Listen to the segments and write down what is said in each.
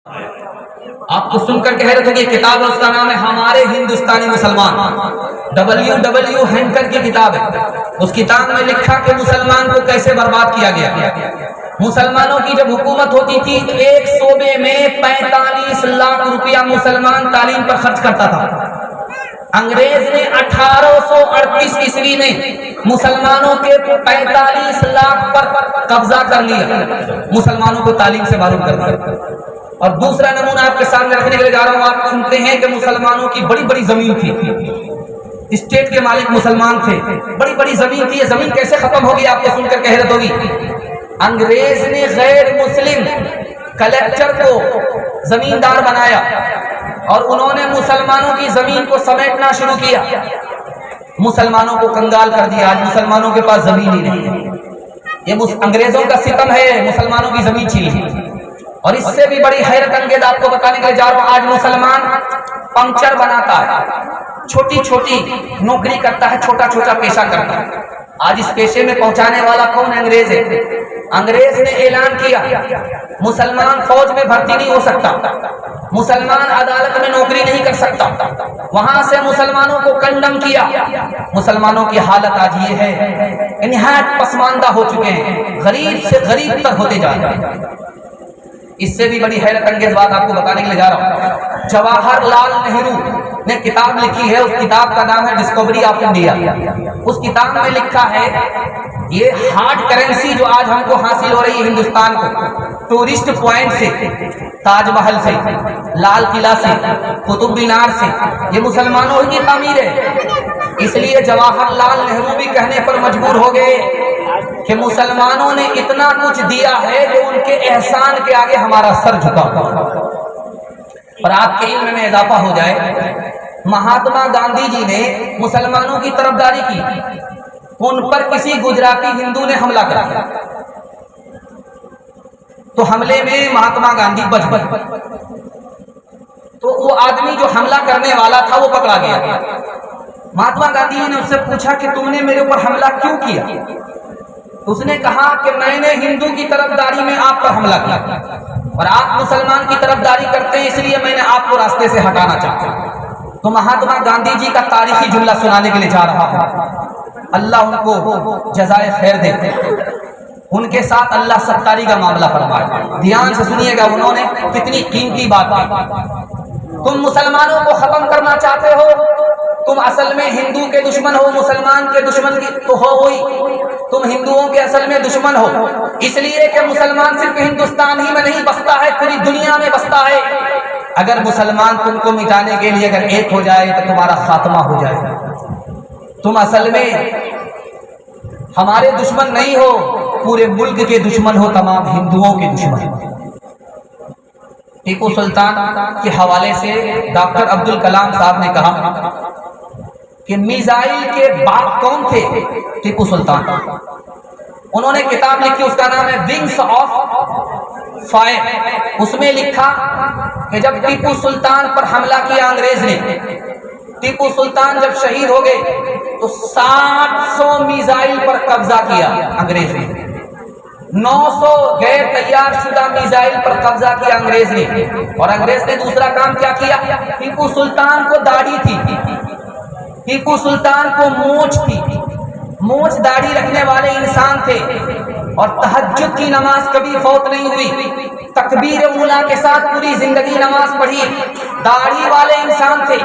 آپ کو سن کر کہہ رہے تھے کہ کتاب ہے، اس کا نام ہے ہمارے ہندوستانی مسلمان، W ہینکر کی کتاب ہے۔ اس کتاب میں لکھا کہ مسلمان کو کیسے برباد کیا گیا۔ مسلمانوں کی جب حکومت ہوتی تھی تو ایک صوبے میں 45 لاکھ روپیہ مسلمان تعلیم پر خرچ کرتا تھا۔ انگریز نے 1838 عیسوی میں مسلمانوں کے 45 لاکھ پر قبضہ کر لیا، مسلمانوں کو تعلیم سے محروم کر دیا۔ اور دوسرا نمونہ آپ کے سامنے رکھنے کے لیے جا رہا ہوں۔ آپ سنتے ہیں کہ مسلمانوں کی بڑی بڑی زمین تھی، اسٹیٹ کے مالک مسلمان تھے، بڑی بڑی زمین تھی۔ یہ زمین کیسے ختم ہوگی آپ کو سن کر حیرت ہوگی۔ انگریز نے غیر مسلم کلیکٹر کو زمیندار بنایا اور انہوں نے مسلمانوں کی زمین کو سمیٹنا شروع کیا، مسلمانوں کو کنگال کر دیا۔ آج مسلمانوں کے پاس زمین ہی نہیں ہے۔ یہ انگریزوں کا ستم ہے، مسلمانوں کی زمین چھین لی۔ اور اس سے بھی بڑی حیرت انگیز آپ کو بتانے کے لیے جا رہا ہوں۔ آج مسلمان پنکچر بناتا ہے، چھوٹی چھوٹی نوکری کرتا ہے، چھوٹا چھوٹا پیشہ کرتا ہے۔ آج اس پیشے میں پہنچانے والا کون ہے؟ انگریز ہے۔ انگریز نے اعلان کیا مسلمان فوج میں بھرتی نہیں ہو سکتا، مسلمان عدالت میں نوکری نہیں کر سکتا، وہاں سے مسلمانوں کو کنڈم کیا۔ مسلمانوں کی حالت آج یہ ہے، نہایت پسماندہ ہو چکے ہیں، غریب سے غریب تر ہوتے جا رہے ہیں۔ اس سے بھی بڑی حیرت انگیز بات آپ کو بتانے کے لیے جا رہا ہوں۔ جواہر لال نہرو نے کتاب لکھی ہے، اس کتاب کا نام ہے ڈسکوری آف انڈیا۔ اس کتاب میں لکھا ہے یہ ہارڈ کرنسی جو آج ہم کو حاصل ہو رہی ہے ہندوستان کو، ٹورسٹ پوائنٹ سے، تاج محل سے، لال قلعہ سے، قطب مینار سے، یہ مسلمانوں کی تعمیر ہے۔ اس لیے جواہر لال نہرو بھی کہنے پر مجبور ہو گئے کہ مسلمانوں نے اتنا کچھ دیا ہے کہ ان کے احسان کے آگے ہمارا سر جھکا ہوا۔ اور آپ کے علم میں اضافہ ہو جائے، مہاتما گاندھی جی نے مسلمانوں کی طرفداری کی، ان پر کسی گجراتی ہندو نے حملہ کر دیا، تو حملے میں مہاتما گاندھی بچ گئے۔ تو وہ آدمی جو حملہ کرنے والا تھا وہ پکڑا گیا۔ مہاتما گاندھی جی نے اس سے پوچھا کہ تم نے میرے اوپر حملہ کیوں کیا؟ اس نے کہا کہ میں نے ہندو کی طرفداری میں آپ پر حملہ کیا اور آپ مسلمان کی طرفداری کرتے ہیں، اس لیے میں نے آپ کو راستے سے ہٹانا چاہتا ہوں۔ تو مہاتما گاندھی جی کا تاریخی جملہ سنانے کے لیے جا رہا ہوں۔ اللہ ان کو جزائے خیر دے، ان کے ساتھ اللہ ستاری کا معاملہ فرمائے۔ دھیان سے سنیے گا، انہوں نے کتنی قیمتی بات کی۔ تم مسلمانوں کو ختم کرنا چاہتے ہو، تم اصل میں ہندو کے دشمن ہو، مسلمان کے دشمن کی تو ہو ہوئی، تم ہندوؤں کے اصل میں دشمن ہو، اس لیے کہ مسلمان صرف ہندوستان ہی میں نہیں بستا ہے، پوری دنیا میں بستا ہے۔ اگر مسلمان تم کو مٹانے کے لیے اگر ایک ہو جائے تو تمہارا خاتمہ ہو جائے گا۔ تم اصل میں ہمارے دشمن نہیں ہو، پورے ملک کے دشمن ہو، تمام ہندوؤں کے دشمن ہو۔ ٹیپو سلطان کے حوالے سے ڈاکٹر عبدالکلام صاحب نے کہا کہ میزائل کے باپ کون تھے؟ ٹیپو سلطان۔ انہوں نے کتاب لکھی، اس کا نام ہے ونگز آف فائر۔ اس میں لکھا کہ جب ٹیپو سلطان پر حملہ کیا انگریز نے، ٹیپو سلطان جب شہید ہو گئے تو 700 میزائل پر قبضہ کیا انگریز نے، 900 غیر تیار شدہ میزائل پر قبضہ کیا انگریز نے۔ اور انگریز نے دوسرا کام کیا کیا؟ ٹیپو سلطان کو داڑھی تھی، ٹیپو سلطان کو مونچھ تھی، مونچھ داڑھی رکھنے والے انسان تھے، اور تہجد کی نماز کبھی فوت نہیں ہوئی، تکبیر اولیٰ کے ساتھ پوری زندگی نماز پڑھی، داڑھی والے انسان تھے،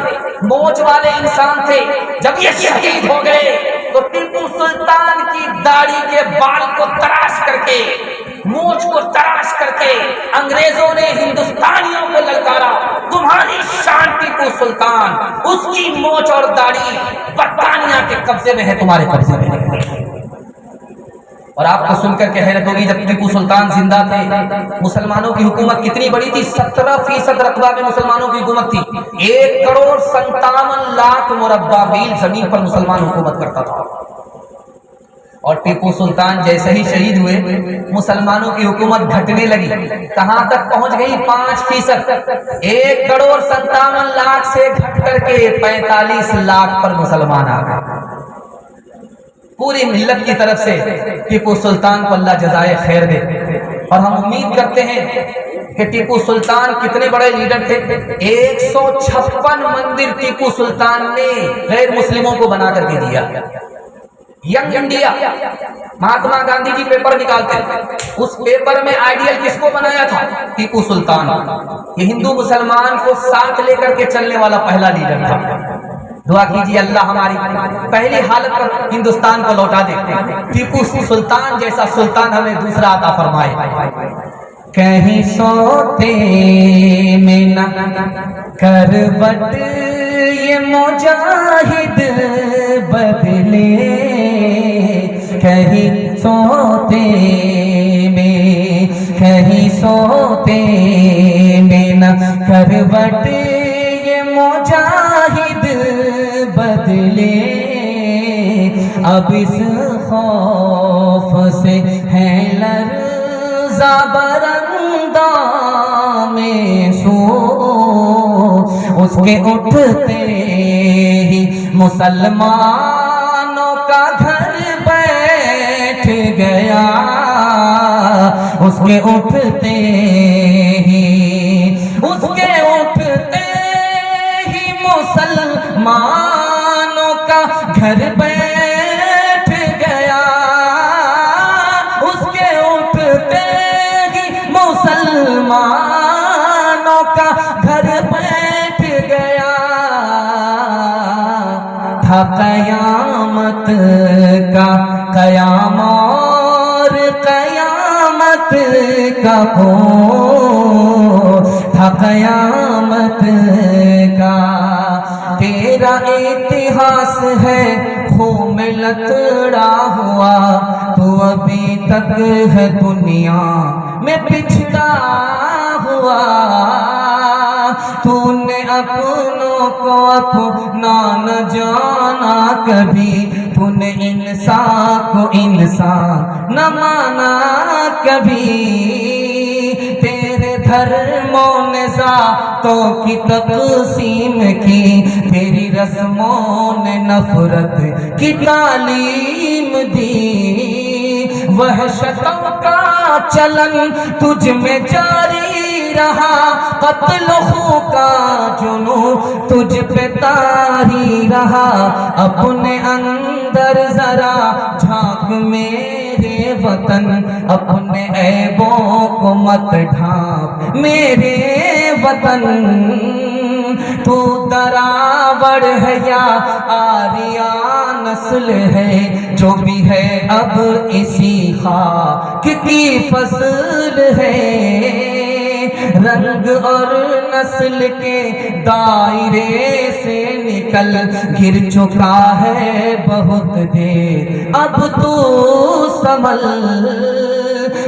مونچھ والے انسان تھے۔ جب یہ شہید ہو گئے تو ٹیپو سلطان کی داڑھی کے بال کو تراش کر کے، مونچھ کو تراش کر کے انگریزوں نے ہندوستانیوں کو للکارا، تمہاری شان ٹیپو سلطان، اس کی مونچھ اور داڑھی برطانیہ کے قبضے میں ہے، تمہارے قبضے میں ہے۔ اور آپ کو سن کر کے حیرت ہوگی، جب ٹیپو سلطان زندہ تھے مسلمانوں کی حکومت کتنی بڑی تھی؟ 17% رقبہ میں مسلمانوں کی حکومت تھی، 1,57,00,000 مربع میل زمین پر مسلمان حکومت کرتا تھا۔ اور ٹیپو سلطان جیسے ہی شہید ہوئے مسلمانوں کی حکومت گھٹنے لگی، کہاں تک پہنچ گئی؟ 5%، 1,57,00,000 سے گھٹ کر کے 45 لاکھ پر مسلمان آ گئے۔ پوری ملت کی طرف سے ٹیپو سلطان کو اللہ جزائے خیر دے، اور ہم امید کرتے ہیں کہ ٹیپو سلطان کتنے بڑے لیڈر تھے. 156 مندر ٹیپو سلطان نے غیر مسلموں کو بنا کر کے دیا. ینگ انڈیا مہاتما گاندھی جی پیپر نکالتے تھے, اس پیپر میں آئیڈیل کس کو بنایا تھا؟ ٹیپو سلطان. یہ ہندو مسلمان کو ساتھ لے کر کے چلنے والا پہلا لیڈر تھا. دعا کیجیے اللہ ہماری پہلی حالت پر ہندوستان کو لوٹا دے, ٹیپو سلطان جیسا سلطان ہمیں دوسرا عطا فرمائے. کہیں سوتے میں نہ کروٹ یہ مجاہد بدلے, کہیں سوتے میں نہ کروٹ یہ مجاہد بدلے, اب اس خوف سے ہے لرزہ برندہ میں سو, اس کے اٹھتے ہی مسلمانوں کا گھر بیٹھ گیا, اس کے اٹھتے ہی مسلمانوں کا گھر بیٹھ گیا, اس کے اٹھتے ہی مسلمانوں کا گھر بیٹھ گیا. تھا قیامت کا قیام اور قیامت کا تھا قیامت کا تیرا اتہاس ہے خون میں لتڑا ہوا, تو ابھی تک ہے دنیا میں پچھڑا ہوا. تو نے اپنوں کو اپنا نہ جانا کبھی, تو نے انسان کو انسان نہ مانا کبھی. تیرے دھرموں نے ذاتوں کی تقسیم کی, تیری رسموں نے نفرت کی تعلیم دی. وحشتوں کا چلن تجھ میں جاری رہا, قتل خوں کا جنون تجھ پہ طاری رہا. اپنے اندر ذرا جھانک میرے وطن, اپنے عیبوں کو مت ڈھانپ میرے وطن. تو دراوڑ ہے یا آریا نسل ہے, جو بھی ہے اب اسی خاک کی فصل ہے. رنگ اور نسل کے دائرے سے نکل گر چکا ہے بہت دیر, اب تو سنبھل.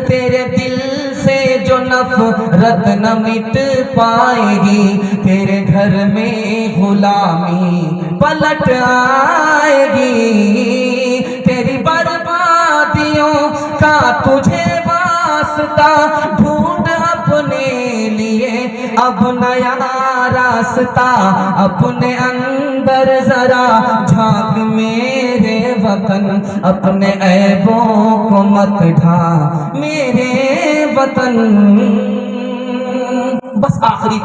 تیرے دل سے جو نفرت نہ مٹ پائے گی, تیرے گھر میں غلامی پلٹ آئے گی. تیری بربادیوں کا تجھے واسطہ ڈھونڈ اپنے لیے اب نیا راستہ. اپنے اندر ذرا جھانک میرے وطن, اپنے عیبوں کو مت ڈھانپ میرے وطن. بس آخری